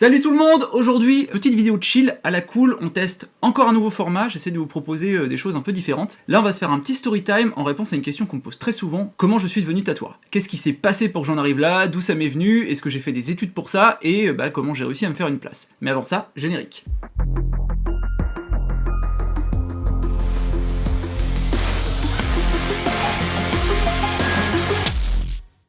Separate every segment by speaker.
Speaker 1: Salut tout le monde! Aujourd'hui, petite vidéo chill à la cool, on teste encore un nouveau format, j'essaie de vous proposer des choses un peu différentes. Là on va se faire un petit story time en réponse à une question qu'on me pose très souvent, comment je suis devenu tatoueur? Qu'est-ce qui s'est passé pour que j'en arrive là? D'où ça m'est venu? Est-ce que j'ai fait des études pour ça? Et comment j'ai réussi à me faire une place? Mais avant ça, générique.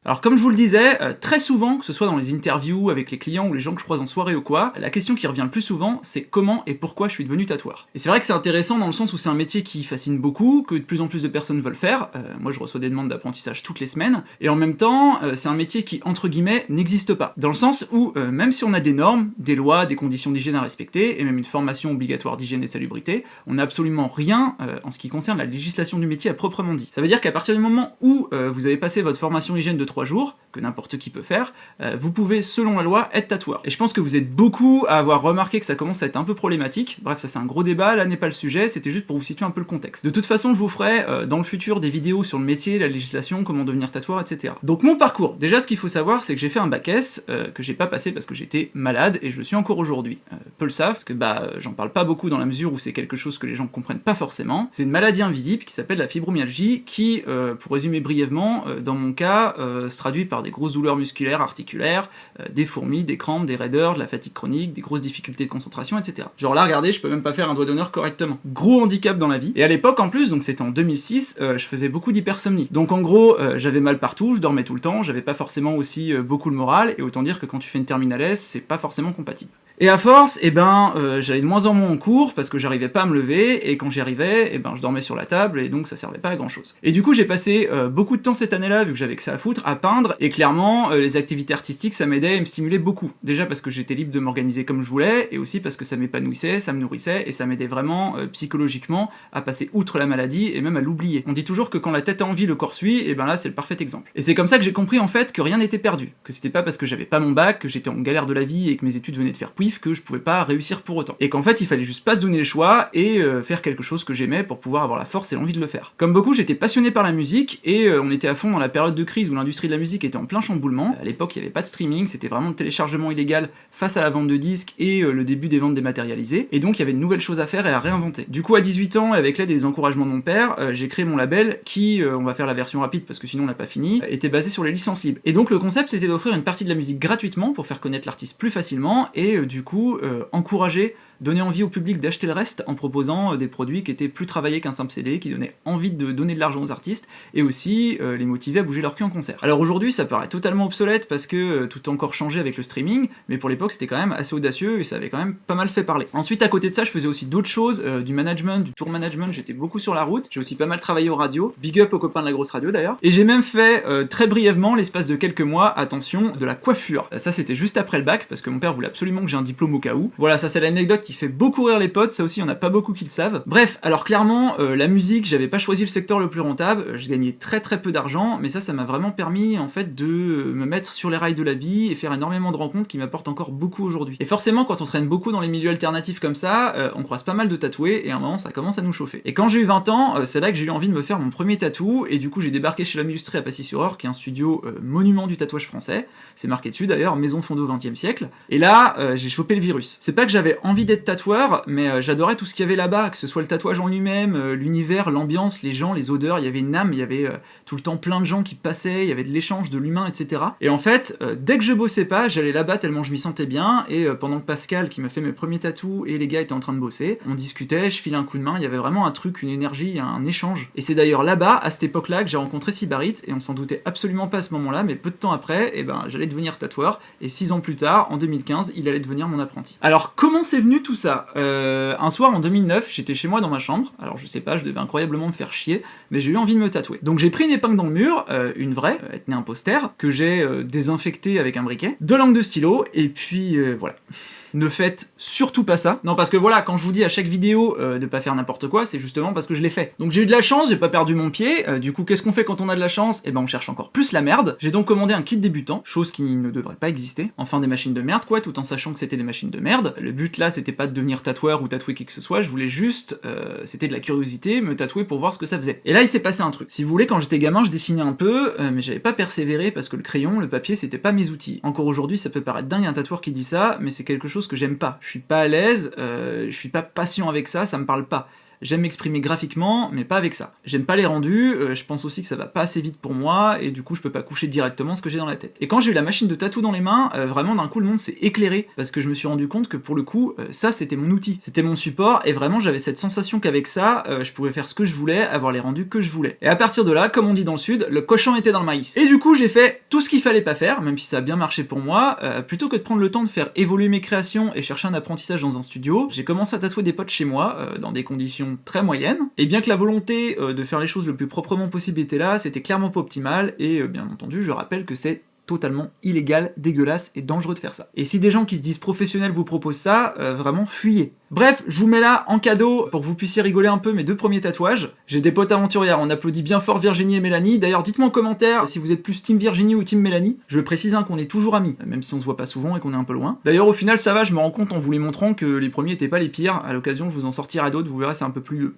Speaker 1: Alors comme je vous le disais, très souvent, que ce soit dans les interviews avec les clients ou les gens que je croise en soirée ou quoi, la question qui revient le plus souvent, c'est comment et pourquoi je suis devenu tatoueur. Et c'est vrai que c'est intéressant dans le sens où c'est un métier qui fascine beaucoup, que de plus en plus de personnes veulent faire, moi je reçois des demandes d'apprentissage toutes les semaines, et en même temps, c'est un métier qui, entre guillemets, n'existe pas. Dans le sens où, même si on a des normes, des lois, des conditions d'hygiène à respecter, et même une formation obligatoire d'hygiène et salubrité, on n'a absolument rien en ce qui concerne la législation du métier à proprement dit. Ça veut dire qu'à partir du moment où vous avez passé votre formation hygiène de 3 jours, que n'importe qui peut faire, vous pouvez, selon la loi, être tatoueur. Et je pense que vous êtes beaucoup à avoir remarqué que ça commence à être un peu problématique. Bref, ça c'est un gros débat, là n'est pas le sujet, c'était juste pour vous situer un peu le contexte. De toute façon, je vous ferai dans le futur des vidéos sur le métier, la législation, comment devenir tatoueur, etc. Donc mon parcours, déjà ce qu'il faut savoir, c'est que j'ai fait un bac S, que j'ai pas passé parce que j'étais malade, et je le suis encore aujourd'hui. Peu le savent, parce que j'en parle pas beaucoup dans la mesure où c'est quelque chose que les gens comprennent pas forcément. C'est une maladie invisible qui s'appelle la fibromyalgie, qui, pour résumer brièvement, dans mon cas, se traduit par des grosses douleurs musculaires, articulaires, des fourmis, des crampes, des raideurs, de la fatigue chronique, des grosses difficultés de concentration, etc. Genre là, regardez, je peux même pas faire un doigt d'honneur correctement. Gros handicap dans la vie. Et à l'époque, en plus, donc c'était en 2006, je faisais beaucoup d'hypersomnie. Donc en gros, j'avais mal partout, je dormais tout le temps, j'avais pas forcément aussi beaucoup le moral, et autant dire que quand tu fais une terminale S, c'est pas forcément compatible. Et à force, j'allais de moins en moins en cours, parce que j'arrivais pas à me lever, et quand j'y arrivais, je dormais sur la table, et donc ça servait pas à grand chose. Et du coup, j'ai passé beaucoup de temps cette année-là, vu que j'avais que ça à foutre, à peindre, et clairement, les activités artistiques, ça m'aidait et me stimulait beaucoup. Déjà parce que j'étais libre de m'organiser comme je voulais, et aussi parce que ça m'épanouissait, ça me nourrissait, et ça m'aidait vraiment, psychologiquement, à passer outre la maladie, et même à l'oublier. On dit toujours que quand la tête a envie, le corps suit, et là, c'est le parfait exemple. Et c'est comme ça que j'ai compris, en fait, que rien n'était perdu. Que c'était pas parce que j'avais pas mon bac, que j'étais en galère de la vie, et que mes études venaient de faire pouif, que je pouvais pas réussir pour autant. Et qu'en fait, il fallait juste pas se donner le choix, et faire quelque chose que j'aimais pour pouvoir avoir la force et l'envie de le faire. Comme beaucoup, j'étais passionné par la musique, et on était à fond dans la période de crise où l'industrie de la musique était en plein chamboulement. À l'époque, il n'y avait pas de streaming, c'était vraiment le téléchargement illégal face à la vente de disques et le début des ventes dématérialisées, et donc il y avait de nouvelles choses à faire et à réinventer. Du coup, à 18 ans, et avec l'aide et les encouragements de mon père, j'ai créé mon label qui, on va faire la version rapide parce que sinon on n'a pas fini, était basé sur les licences libres. Et donc le concept, c'était d'offrir une partie de la musique gratuitement pour faire connaître l'artiste plus facilement, et du coup, encourager, donner envie au public d'acheter le reste en proposant des produits qui étaient plus travaillés qu'un simple CD, qui donnaient envie de donner de l'argent aux artistes, et aussi les motiver à bouger leur cul en concert. Alors aujourd'hui, ça paraît totalement obsolète parce que tout a encore changé avec le streaming, mais pour l'époque c'était quand même assez audacieux et ça avait quand même pas mal fait parler. Ensuite, à côté de ça, je faisais aussi d'autres choses, du management, du tour management, j'étais beaucoup sur la route, j'ai aussi pas mal travaillé aux radios, big up aux copains de la grosse radio d'ailleurs, et j'ai même fait très brièvement, l'espace de quelques mois, attention, de la coiffure. Ça c'était juste après le bac, parce que mon père voulait absolument que j'ai un diplôme au cas où. Voilà, ça c'est l'anecdote qui fait beaucoup rire les potes, ça aussi y en a pas beaucoup qui le savent. Bref, alors clairement, la musique, j'avais pas choisi le secteur le plus rentable, je gagnais très peu d'argent, mais ça m'a vraiment permis en fait de me mettre sur les rails de la vie et faire énormément de rencontres qui m'apportent encore beaucoup aujourd'hui. Et forcément, quand on traîne beaucoup dans les milieux alternatifs comme ça, on croise pas mal de tatoués, et à un moment ça commence à nous chauffer. Et quand j'ai eu 20 ans, c'est là que j'ai eu envie de me faire mon premier tatou, et du coup j'ai débarqué chez L'Homme Illustré à Passy-sur-Eure, qui est un studio monument du tatouage français, c'est marqué dessus d'ailleurs, maison fondée au XXe siècle, et là j'ai chopé le virus. C'est pas que j'avais envie d'être tatoueur, mais j'adorais tout ce qu'il y avait là-bas, que ce soit le tatouage en lui-même, l'univers, l'ambiance, les gens, les odeurs, il y avait une âme, il y avait tout le temps plein de gens qui passaient, il y avait de l'échange, de l'humain, etc. Et en fait, dès que je bossais pas, j'allais là-bas tellement je m'y sentais bien, et pendant que Pascal, qui m'a fait mes premiers tatous, et les gars étaient en train de bosser, on discutait, je filais un coup de main, il y avait vraiment un truc, une énergie, un échange. Et c'est d'ailleurs là-bas, à cette époque-là, que j'ai rencontré Sybarit, et on s'en doutait absolument pas à ce moment-là, mais peu de temps après, j'allais devenir tatoueur, et 6 ans plus tard, en 2015, il allait devenir mon apprenti. Alors, comment c'est venu tout ça? Un soir en 2009, j'étais chez moi dans ma chambre, alors je sais pas, je devais incroyablement me faire chier, mais j'ai eu envie de me tatouer. Donc j'ai pris une épingle dans le mur, une vraie, elle tenait un poster, que j'ai désinfecté avec un briquet, 2 langues de stylo, et puis voilà. Ne faites surtout pas ça. Non, parce que voilà, quand je vous dis à chaque vidéo de pas faire n'importe quoi, c'est justement parce que je l'ai fait. Donc j'ai eu de la chance, j'ai pas perdu mon pied, du coup qu'est-ce qu'on fait quand on a de la chance? On cherche encore plus la merde. J'ai donc commandé un kit débutant, chose qui ne devrait pas exister, enfin des machines de merde quoi, tout en sachant que c'était c'était des machines de merde. Le but là, c'était pas de devenir tatoueur ou tatouer qui que ce soit, je voulais juste, c'était de la curiosité, me tatouer pour voir ce que ça faisait. Et là, il s'est passé un truc. Si vous voulez, quand j'étais gamin, je dessinais un peu, mais j'avais pas persévéré parce que le crayon, le papier, c'était pas mes outils. Encore aujourd'hui, ça peut paraître dingue un tatoueur qui dit ça, mais c'est quelque chose que j'aime pas. Je suis pas à l'aise, je suis pas patient avec ça me parle pas. J'aime m'exprimer graphiquement, mais pas avec ça. J'aime pas les rendus, je pense aussi que ça va pas assez vite pour moi, et du coup je peux pas coucher directement ce que j'ai dans la tête. Et quand j'ai eu la machine de tatou dans les mains, vraiment d'un coup le monde s'est éclairé, parce que je me suis rendu compte que pour le coup, ça c'était mon outil, c'était mon support, et vraiment j'avais cette sensation qu'avec ça, je pouvais faire ce que je voulais, avoir les rendus que je voulais. Et à partir de là, comme on dit dans le sud, le cochon était dans le maïs. Et du coup j'ai fait tout ce qu'il fallait pas faire, même si ça a bien marché pour moi, plutôt que de prendre le temps de faire évoluer mes créations et chercher un apprentissage dans un studio, j'ai commencé à tatouer des potes chez moi, dans des conditions très moyennes, et bien que la volonté de faire les choses le plus proprement possible était là, c'était clairement pas optimal, et bien entendu je rappelle que c'est totalement illégal, dégueulasse et dangereux de faire ça. Et si des gens qui se disent professionnels vous proposent ça, vraiment fuyez. Bref, je vous mets là en cadeau pour que vous puissiez rigoler un peu mes 2 premiers tatouages. J'ai des potes aventurières, on applaudit bien fort Virginie et Mélanie. D'ailleurs, dites-moi en commentaire si vous êtes plus team Virginie ou team Mélanie. Je précise qu'on est toujours amis, même si on se voit pas souvent et qu'on est un peu loin. D'ailleurs, au final, ça va, je me rends compte en vous les montrant que les premiers étaient pas les pires. À l'occasion, je vous en sortirai d'autres, vous verrez, c'est un peu plus...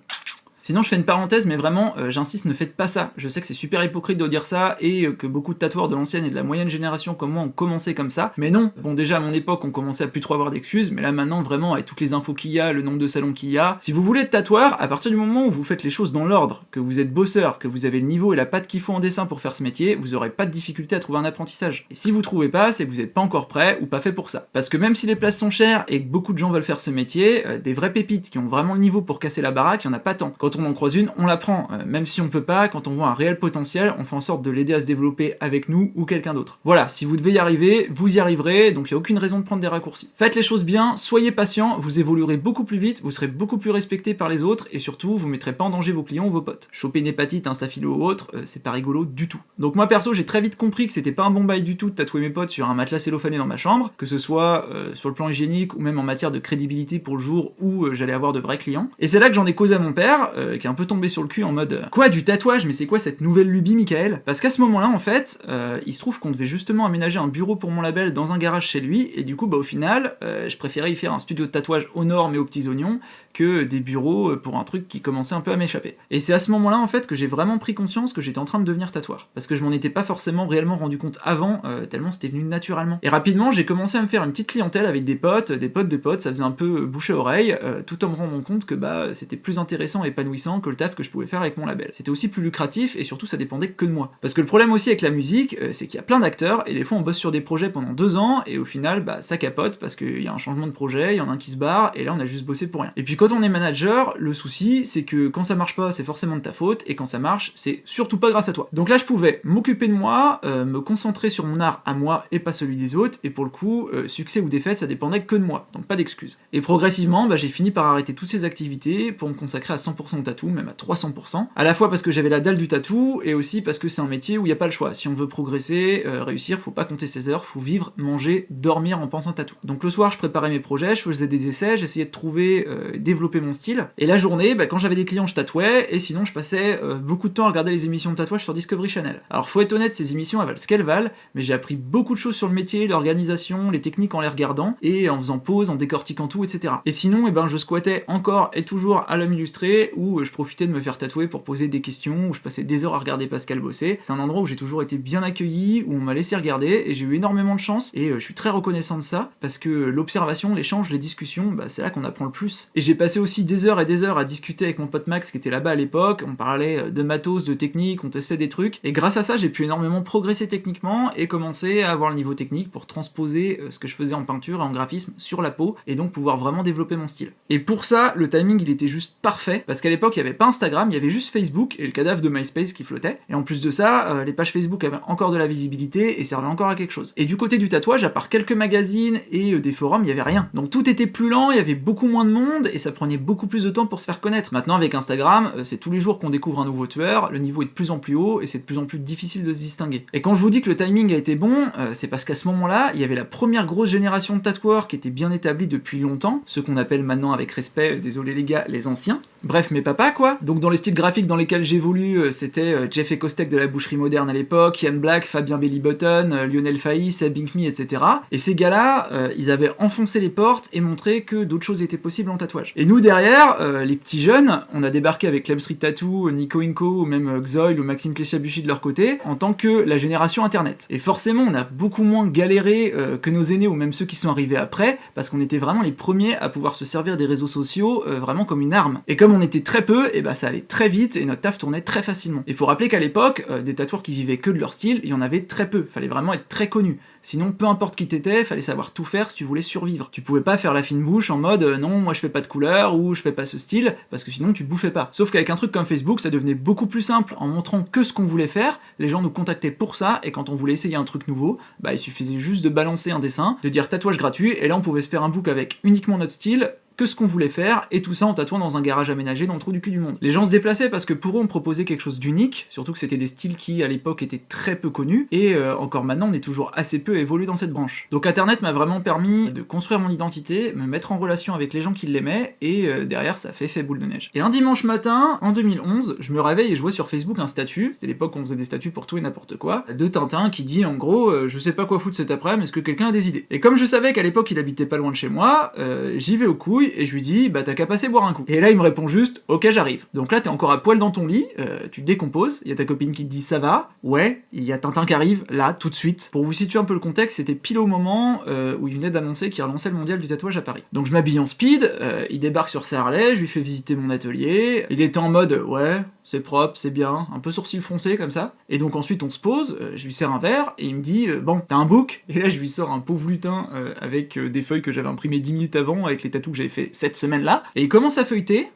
Speaker 1: Sinon, je fais une parenthèse, mais vraiment, j'insiste, ne faites pas ça. Je sais que c'est super hypocrite de dire ça, et que beaucoup de tatoueurs de l'ancienne et de la moyenne génération comme moi ont commencé comme ça, mais non. Bon, déjà, à mon époque, on commençait à plus trop avoir d'excuses, mais là, maintenant, vraiment, avec toutes les infos qu'il y a, le nombre de salons qu'il y a, si vous voulez être tatoueur, à partir du moment où vous faites les choses dans l'ordre, que vous êtes bosseur, que vous avez le niveau et la patte qu'il faut en dessin pour faire ce métier, vous aurez pas de difficulté à trouver un apprentissage. Et si vous trouvez pas, c'est que vous êtes pas encore prêt ou pas fait pour ça. Parce que même si les places sont chères et que beaucoup de gens veulent faire ce métier, des vraies pépites qui ont vraiment le niveau pour casser la baraque, il y en a pas tant. Quand on en croise une, on la prend, même si on peut pas, quand on voit un réel potentiel, on fait en sorte de l'aider à se développer avec nous ou quelqu'un d'autre. Voilà, si vous devez y arriver, vous y arriverez, donc il n'y a aucune raison de prendre des raccourcis. Faites les choses bien, soyez patient, vous évoluerez beaucoup plus vite, vous serez beaucoup plus respecté par les autres, et surtout, vous mettrez pas en danger vos clients ou vos potes. Choper une hépatite, un staphylo ou autre, c'est pas rigolo du tout. Donc moi perso, j'ai très vite compris que c'était pas un bon bail du tout de tatouer mes potes sur un matelas cellophané dans ma chambre, que ce soit sur le plan hygiénique ou même en matière de crédibilité pour le jour où j'allais avoir de vrais clients. Et c'est là que j'en ai causé à mon père, qui est un peu tombé sur le cul en mode quoi, du tatouage, mais c'est quoi cette nouvelle lubie, Michael? Parce qu'à ce moment-là, en fait, il se trouve qu'on devait justement aménager un bureau pour mon label dans un garage chez lui, et du coup, bah au final, je préférais y faire un studio de tatouage aux normes et aux petits oignons que des bureaux pour un truc qui commençait un peu à m'échapper. Et c'est à ce moment-là, en fait, que j'ai vraiment pris conscience que j'étais en train de devenir tatoueur. Parce que je m'en étais pas forcément réellement rendu compte avant, tellement c'était venu naturellement. Et rapidement, j'ai commencé à me faire une petite clientèle avec des potes de potes, ça faisait un peu bouche à oreille, tout en me rendant compte que bah c'était plus intéressant et épanouissant que le taf que je pouvais faire avec mon label. C'était aussi plus lucratif et surtout ça dépendait que de moi. Parce que le problème aussi avec la musique, c'est qu'il y a plein d'acteurs et des fois on bosse sur des projets pendant 2 ans et au final bah ça capote parce qu'il y a un changement de projet, il y en a un qui se barre et là on a juste bossé pour rien. Et puis quand on est manager, le souci c'est que quand ça marche pas c'est forcément de ta faute et quand ça marche c'est surtout pas grâce à toi. Donc là je pouvais m'occuper de moi, me concentrer sur mon art à moi et pas celui des autres et pour le coup succès ou défaite ça dépendait que de moi, donc pas d'excuses. Et progressivement bah, j'ai fini par arrêter toutes ces activités pour me consacrer à 100% au tatou, même à 300%, à la fois parce que j'avais la dalle du tatou et aussi parce que c'est un métier où il n'y a pas le choix. Si on veut progresser, réussir, faut pas compter ses heures, faut vivre, manger, dormir en pensant tatou. Donc le soir je préparais mes projets, je faisais des essais, j'essayais de trouver, développer mon style, et la journée, bah, quand j'avais des clients je tatouais, et sinon je passais beaucoup de temps à regarder les émissions de tatouage sur Discovery Channel. Alors faut être honnête, ces émissions elles valent ce qu'elles valent, mais j'ai appris beaucoup de choses sur le métier, l'organisation, les techniques en les regardant, et en faisant pause, en décortiquant tout, etc. Et sinon, eh ben, je squattais encore et toujours à l'Homme Illustré, où je profitais de me faire tatouer pour poser des questions, où je passais des heures à regarder Pascal bosser. C'est un endroit où j'ai toujours été bien accueilli, où on m'a laissé regarder, et j'ai eu énormément de chance, et je suis très reconnaissant de ça, parce que l'observation, l'échange, les discussions, bah, c'est là qu'on apprend le plus. Et j'ai passé aussi des heures et des heures à discuter avec mon pote Max, qui était là-bas à l'époque, on parlait de matos, de technique, on testait des trucs, et grâce à ça, j'ai pu énormément progresser techniquement, et commencer à avoir le niveau technique pour transposer ce que je faisais en peinture et en graphisme sur la peau, et donc pouvoir vraiment développer mon style. Et pour ça, le timing il était juste parfait, parce qu'à l'époque il n'y avait pas Instagram, il y avait juste Facebook et le cadavre de MySpace qui flottait, et en plus de ça, les pages Facebook avaient encore de la visibilité et servaient encore à quelque chose. Et du côté du tatouage, à part quelques magazines et des forums, il y avait rien. Donc tout était plus lent, il y avait beaucoup moins de monde, et ça prenait beaucoup plus de temps pour se faire connaître. Maintenant avec Instagram, c'est tous les jours qu'on découvre un nouveau tueur, le niveau est de plus en plus haut, et c'est de plus en plus difficile de se distinguer. Et quand je vous dis que le timing a été bon, c'est parce qu'à ce moment-là, il y avait la première grosse génération de tatoueurs qui était bien établie depuis longtemps, ceux qu'on appelle maintenant avec respect, désolé les gars, les anciens. Bref, mes papas quoi. Donc dans les styles graphiques dans lesquels j'évolue, c'était Jeff Ekostek de la boucherie moderne à l'époque, Ian Black, Fabien Bellybutton, Lionel Fahy, Seb Binkme, etc. Et ces gars-là, ils avaient enfoncé les portes et montré que d'autres choses étaient possibles en tatouage. Et nous derrière, les petits jeunes, on a débarqué avec Clem Street Tattoo, Nico Inco, ou même Xoil ou Maxime Cléchabuchy de leur côté, en tant que la génération internet. Et forcément, on a beaucoup moins galéré que nos aînés ou même ceux qui sont arrivés après, parce qu'on était vraiment les premiers à pouvoir se servir des réseaux sociaux vraiment comme une arme. Et comme on était très peu, et bah ça allait très vite et notre taf tournait très facilement. Il faut rappeler qu'à l'époque, des tatoueurs qui vivaient que de leur style, il y en avait très peu, fallait vraiment être très connu. Sinon, peu importe qui t'étais, fallait savoir tout faire si tu voulais survivre. Tu pouvais pas faire la fine bouche en mode non, moi je fais pas de couleur ou je fais pas ce style, parce que sinon tu bouffais pas. Sauf qu'avec un truc comme Facebook, ça devenait beaucoup plus simple. En montrant que ce qu'on voulait faire, les gens nous contactaient pour ça, et quand on voulait essayer un truc nouveau, bah il suffisait juste de balancer un dessin, de dire tatouage gratuit, et là on pouvait se faire un book avec uniquement notre style, que ce qu'on voulait faire, et tout ça en tatouant dans un garage aménagé dans le trou du cul du monde. Les gens se déplaçaient parce que pour eux on proposait quelque chose d'unique, surtout que c'était des styles qui à l'époque étaient très peu connus, et encore maintenant on est toujours assez peu évolué dans cette branche. Donc internet m'a vraiment permis de construire mon identité, me mettre en relation avec les gens qui l'aimaient, et derrière ça fait boule de neige. Et un dimanche matin, en 2011, je me réveille et je vois sur Facebook un statut, c'était l'époque où on faisait des statuts pour tout et n'importe quoi, de Tintin qui dit en gros je sais pas quoi foutre cet après-midi, est-ce que quelqu'un a des idées? Et comme je savais qu'à l'époque il habitait pas loin de chez moi, j'y vais aux couilles et je lui dis bah t'as qu'à passer boire un coup. Et là il me répond juste ok j'arrive. Donc là t'es encore à poil dans ton lit, tu te décomposes, il y a ta copine qui te dit ça va, ouais, il y a Tintin qui arrive là tout de suite. Pour vous situer un peu le contexte, c'était pile au moment où il venait d'annoncer qu'il relançait le mondial du tatouage à Paris. Donc je m'habille en speed, il débarque sur sa Harley, je lui fais visiter mon atelier, il était en mode ouais c'est propre, c'est bien, un peu sourcil froncé comme ça. Et donc ensuite on se pose, je lui sers un verre et il me dit bon t'as un book? Et là je lui sors un pauvre lutin avec des feuilles que j'avais imprimées 10 minutes avant avec les tatous que j'avais fait cette semaine-là, et il commence à feuilleter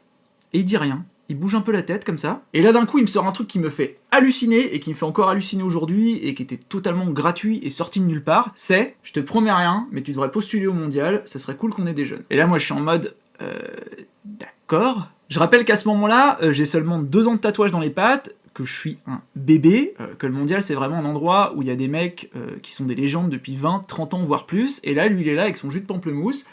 Speaker 1: et il dit rien. Il bouge un peu la tête comme ça, et là d'un coup il me sort un truc qui me fait halluciner, et qui me fait encore halluciner aujourd'hui, et qui était totalement gratuit et sorti de nulle part, c'est « Je te promets rien, mais tu devrais postuler au mondial, ça serait cool qu'on ait des jeunes ». Et là moi je suis en mode d'accord. Je rappelle qu'à ce moment-là, j'ai seulement 2 ans de tatouage dans les pattes, que je suis un bébé, que le mondial c'est vraiment un endroit où il y a des mecs qui sont des légendes depuis 20, 30 ans voire plus, et là lui il est là avec son jus de pamplemousse,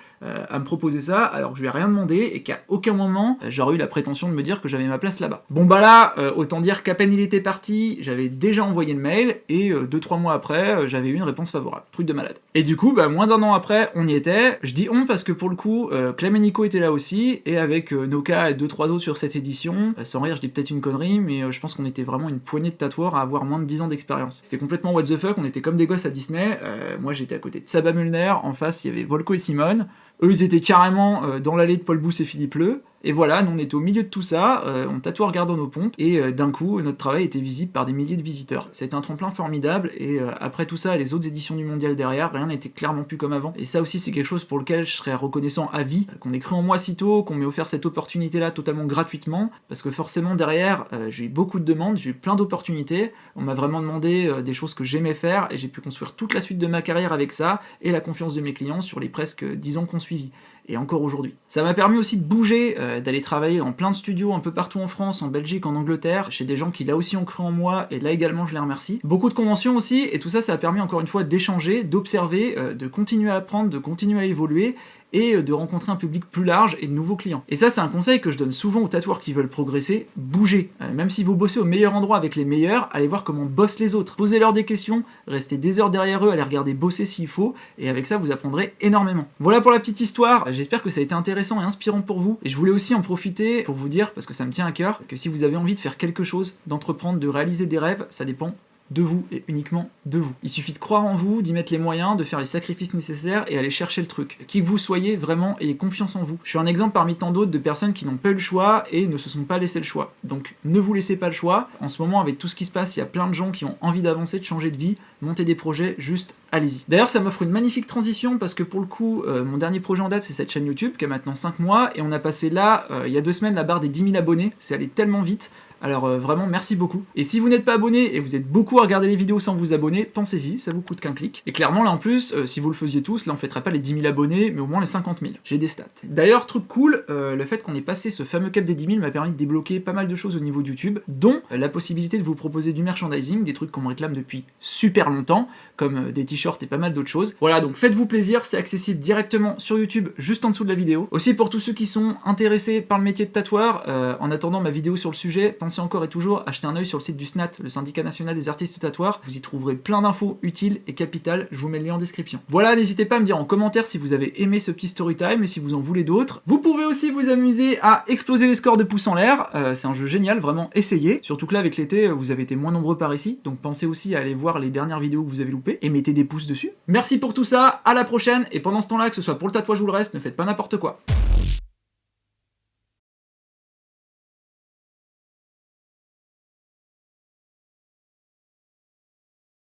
Speaker 1: à me proposer ça alors que je lui ai rien demandé et qu'à aucun moment j'aurais eu la prétention de me dire que j'avais ma place là-bas. Bon bah là, autant dire qu'à peine il était parti, j'avais déjà envoyé le mail et 2-3 mois après, j'avais eu une réponse favorable. Truc de malade. Et du coup, bah moins d'1 an après, on y était. Je dis on parce que pour le coup, Clem et Nico étaient là aussi, et avec Noka et 2-3 autres sur cette édition, sans rire je dis peut-être une connerie, mais je pense qu'on était vraiment une poignée de tatoueurs à avoir moins de 10 ans d'expérience. C'était complètement what the fuck, on était comme des gosses à Disney, moi j'étais à côté de Saba Mulner, en face il y avait Volko et Simone. Eux, ils étaient carrément dans l'allée de Paul Bousse et Philippe Leu, et voilà, nous on était au milieu de tout ça, on tatouait en regardant nos pompes, et d'un coup, notre travail était visible par des milliers de visiteurs. C'était un tremplin formidable, et après tout ça, les autres éditions du mondial derrière, rien n'était clairement plus comme avant. Et ça aussi, c'est quelque chose pour lequel je serais reconnaissant à vie, qu'on ait cru en moi si tôt, qu'on m'ait offert cette opportunité-là totalement gratuitement, parce que forcément derrière, j'ai eu beaucoup de demandes, j'ai eu plein d'opportunités, on m'a vraiment demandé des choses que j'aimais faire, et j'ai pu construire toute la suite de ma carrière avec ça, et la confiance de mes clients sur les presque 10 ans qu'on suivi. Et encore aujourd'hui. Ça m'a permis aussi de bouger, d'aller travailler dans plein de studios un peu partout en France, en Belgique, en Angleterre, chez des gens qui là aussi ont cru en moi, et là également je les remercie. Beaucoup de conventions aussi, et tout ça, ça a permis encore une fois d'échanger, d'observer, de continuer à apprendre, de continuer à évoluer, et de rencontrer un public plus large et de nouveaux clients. Et ça, c'est un conseil que je donne souvent aux tatoueurs qui veulent progresser, bougez. Même si vous bossez au meilleur endroit avec les meilleurs, allez voir comment bossent les autres. Posez-leur des questions, restez des heures derrière eux, allez regarder bosser s'il faut, et avec ça, vous apprendrez énormément. Voilà pour la petite histoire, j'espère que ça a été intéressant et inspirant pour vous, et je voulais aussi en profiter pour vous dire, parce que ça me tient à cœur, que si vous avez envie de faire quelque chose, d'entreprendre, de réaliser des rêves, ça dépend de vous, et uniquement de vous. Il suffit de croire en vous, d'y mettre les moyens, de faire les sacrifices nécessaires et aller chercher le truc. Qui que vous soyez, vraiment, ayez confiance en vous. Je suis un exemple parmi tant d'autres de personnes qui n'ont pas eu le choix et ne se sont pas laissé le choix. Donc ne vous laissez pas le choix. En ce moment, avec tout ce qui se passe, il y a plein de gens qui ont envie d'avancer, de changer de vie, monter des projets, juste allez-y. D'ailleurs, ça m'offre une magnifique transition parce que pour le coup, mon dernier projet en date, c'est cette chaîne YouTube qui a maintenant 5 mois, et on a passé là, il y a 2 semaines, la barre des 10 000 abonnés. C'est allé tellement vite. Alors vraiment merci beaucoup. Et si vous n'êtes pas abonné et vous êtes beaucoup à regarder les vidéos sans vous abonner, pensez-y, ça vous coûte qu'un clic. Et clairement là en plus, si vous le faisiez tous, là on fêterait pas les 10 000 abonnés, mais au moins les 50 000. J'ai des stats. D'ailleurs, truc cool, le fait qu'on ait passé ce fameux cap des 10 000 m'a permis de débloquer pas mal de choses au niveau de YouTube, dont la possibilité de vous proposer du merchandising, des trucs qu'on me réclame depuis super longtemps, comme des t-shirts et pas mal d'autres choses. Voilà, donc faites-vous plaisir, c'est accessible directement sur YouTube, juste en dessous de la vidéo. Aussi pour tous ceux qui sont intéressés par le métier de tatoueur, en attendant ma vidéo sur le sujet, pensez encore et toujours à jeter un œil sur le site du SNAT, le syndicat national des artistes tatoueurs. Vous y trouverez plein d'infos utiles et capitales, je vous mets le lien en description. Voilà, n'hésitez pas à me dire en commentaire si vous avez aimé ce petit story time et si vous en voulez d'autres. Vous pouvez aussi vous amuser à exploser les scores de pouces en l'air, c'est un jeu génial, vraiment essayez. Surtout que là avec l'été, vous avez été moins nombreux par ici, donc pensez aussi à aller voir les dernières vidéos que vous avez loupées et mettez des pouces dessus. Merci pour tout ça, à la prochaine, et pendant ce temps-là, que ce soit pour le tatouage ou le reste, ne faites pas n'importe quoi.